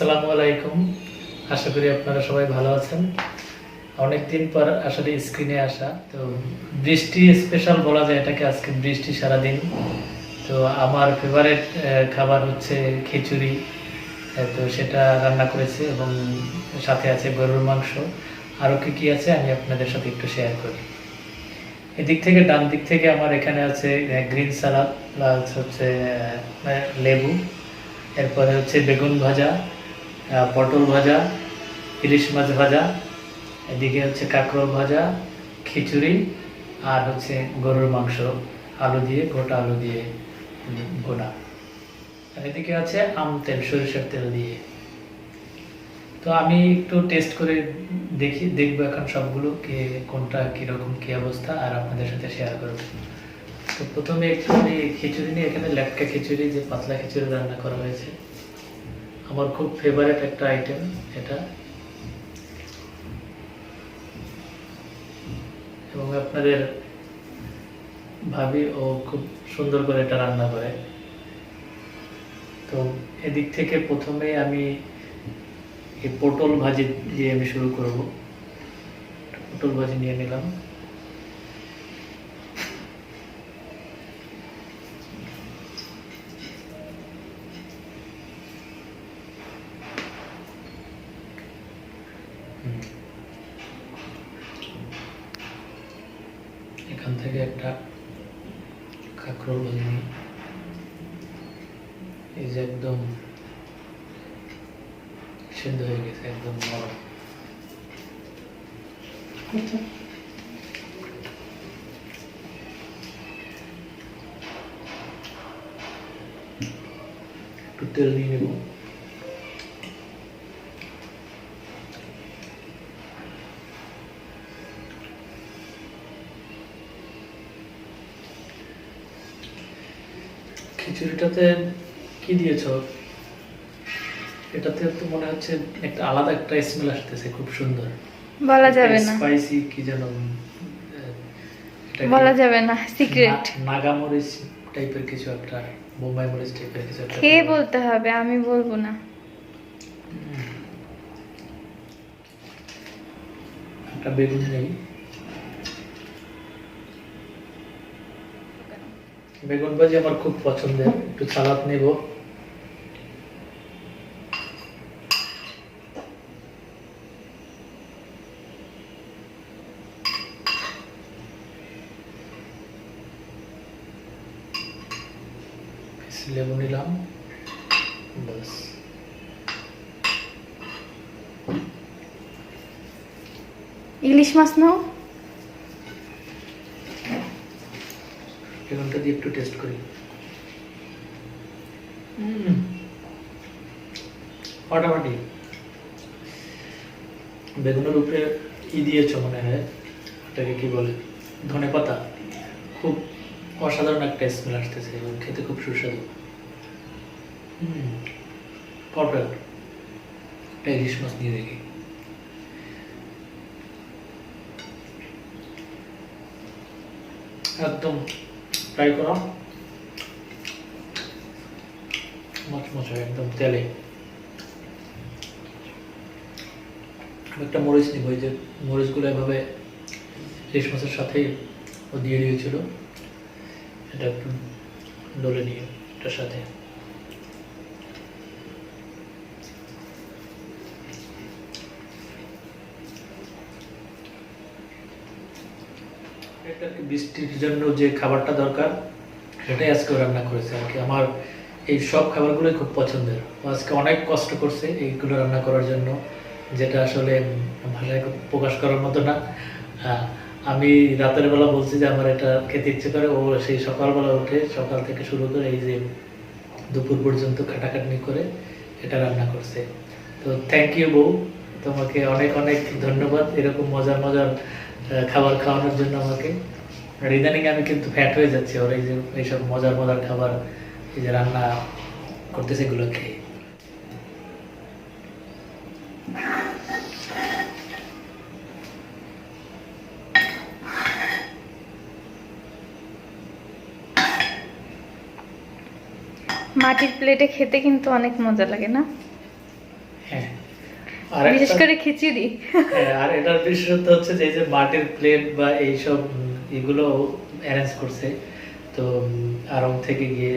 আসসালামু আলাইকুম। আশা করি আপনারা সবাই ভালো আছেন। অনেকদিন পর আসলে স্ক্রিনে আসা, তো বৃষ্টি স্পেশাল বলা যায় এটাকে। আজকে বৃষ্টি সারাদিন। তো আমার ফেভারিট খাবার হচ্ছে খিচুড়ি। তো সেটা রান্না করেছি এবং সাথে আছে গরুর মাংস। আরও কি আছে আমি আপনাদের সাথে একটু শেয়ার করি। এদিক থেকে ডান দিক থেকে আমার এখানে আছে গ্রিন সালাদ, প্লাস হচ্ছে লেবু, এরপরে হচ্ছে বেগুন ভাজা, পটল ভাজা, ইলিশ মাছ ভাজা, এদিকে হচ্ছে কাঁকরোল ভাজা, খিচুড়ি, আর হচ্ছে গরুর মাংস আলু দিয়ে, গোটা আলু দিয়ে ভুনা। আর এদিকে আছে আম তেল, সরিষার তেল দিয়ে। তো আমি একটু টেস্ট করে দেখবো এখন সবগুলো কোনটা কিরকম কি অবস্থা, আর আপনাদের সাথে শেয়ার করবো। তো প্রথমে একটু আমি খিচুড়ি নিয়ে, এখানে লেটকা খিচুড়ি, যে পাতলা খিচুড়ি রান্না করা হয়েছে, আমার খুব ফেভারিট একটা আইটেম এটা। এবং আপনাদের ভাবি ও খুব সুন্দর করে এটা রান্না করে। তো এদিক থেকে প্রথমে আমি এই পটল ভাজি দিয়ে আমি শুরু করব। পটল ভাজি নিয়ে নিলাম। এখান থেকে একটা কাঁকরোল ভাজি নিই। এই যে একদম সিদ্ধ হয়ে গেছে, একদম নরম। একটু তেল নিয়ে নেব। খিচুড়িটাতে কি দিয়েছ? এটাতে তো মনে হচ্ছে একটা আলাদা একটা স্মেল আসতেছে, খুব সুন্দর। বলা যাবে না, স্পাইসি কি যেন বলা যাবে না, সিক্রেট। নাগা মরিচ টাইপের কিছু একটা, বোম্বাই মরিচ টাইপের কিছু একটা। খেয়ে বলতে হবে, আমি বলবো না। একটা বেগুন নেই। বেগুন ভাজি আমার খুব পছন্দের। একটু সালাদ নেব। লেবু নিলাম, বাস। ইলিশ মাছ নাও। বেগুনটা দিয়ে একটু টেস্ট করি। ফাটাফাটি। বেগুনের উপরে দিয়েছ মনে হয়, ওটাকে কি বলে, ধনেপাতা। খুব অসাধারণ একটা স্মেল আসতেছে এবং খেতে খুব সুস্বাদু। পারফেক্ট। একটা ইলিশ মাছ নিয়ে দেখি। একদম ফ্রাই করা, মচমচে, একদম তেলে। একটা মরিচ নিব। ওই যে মরিচগুলো এভাবে ইলিশ মাছের সাথেই ও দিয়ে দিয়েছিল, এটা একটু ডলে নিয়ে এটার সাথে। বৃষ্টির জন্য যে খাবারটা দরকার সেটাই আজকে রান্না করেছে আর কি। আমার এই সব খাবারগুলোই খুব পছন্দের। আজকে অনেক কষ্ট করছে এইগুলো রান্না করার জন্য, যেটা আসলে ভাষায় প্রকাশ করার মতো না। আমি রাতের বেলা বলছি যে আমার এটা খেতে ইচ্ছে করে, ও সেই সকালবেলা উঠে সকাল থেকে শুরু করে এই যে দুপুর পর্যন্ত খাটাখাটনি করে এটা রান্না করছে। তো থ্যাংক ইউ বউ, তোমাকে অনেক অনেক ধন্যবাদ এরকম মজার মজার খাবার খাওয়ানোর জন্য আমাকে। আর ইদানিং আমি কিন্তু ফ্যাট হয়ে যাচ্ছি ওর এই যে এইসব মজার মজার খাবার, এই যে রান্না করতেছে এগুলো খেয়ে। মাটির প্লেটে খেতে কিন্তু অনেক মজা লাগে না? বিশেষ করে খিচুড়ি। হ্যাঁ, আর এটার বিশেষত্ব হচ্ছে যে এই যে মাটির প্লেট বা এইসব এগুলো অ্যারেঞ্জ করছে। তো আরং থেকে গিয়ে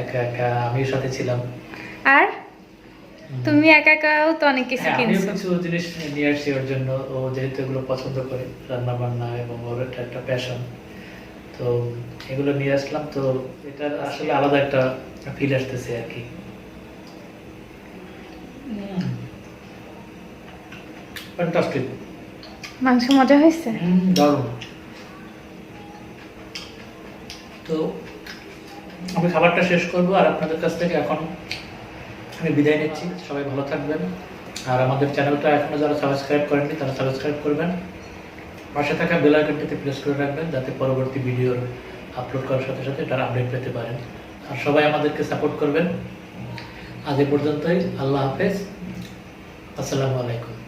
একা একা আমিও সাথে ছিলাম। আর তুমি একা একাও তো অনেক কিছু হ্যাঁ, আমিও কিনছো। কিছু জিনিস নিয়ে আসছি ওর জন্য। ও যেহেতু এগুলো পছন্দ করে, রান্না বান্না এবং ওর এটা একটা প্যাশন, তো এগুলো নিয়ে আসলাম। তো এটার আসলে আলাদা একটা ফিল আসতেছে আর কি। ফ্যান্টাস্টিক, মাংস মজা হয়েছে। দারুণ। তো আমি খাবারটা শেষ করব আর আপনাদের কাছ থেকে এখন আমি বিদায় নিচ্ছি। সবাই ভালো থাকবেন। আর আমাদের চ্যানেলটা এখনো যারা সাবস্ক্রাইব করেননি তারা সাবস্ক্রাইব করবেন। পাশে থাকা বেল আইকনটিতে প্রেস করে রাখবেন যাতে পরবর্তী ভিডিও আপলোড করার সাথে সাথে তারা আপডেট পেতে পারেন। আর সবাই আমাদেরকে সাপোর্ট করবেন। আজ এ পর্যন্তই। আল্লাহ হাফেজ। আসসালামু আলাইকুম।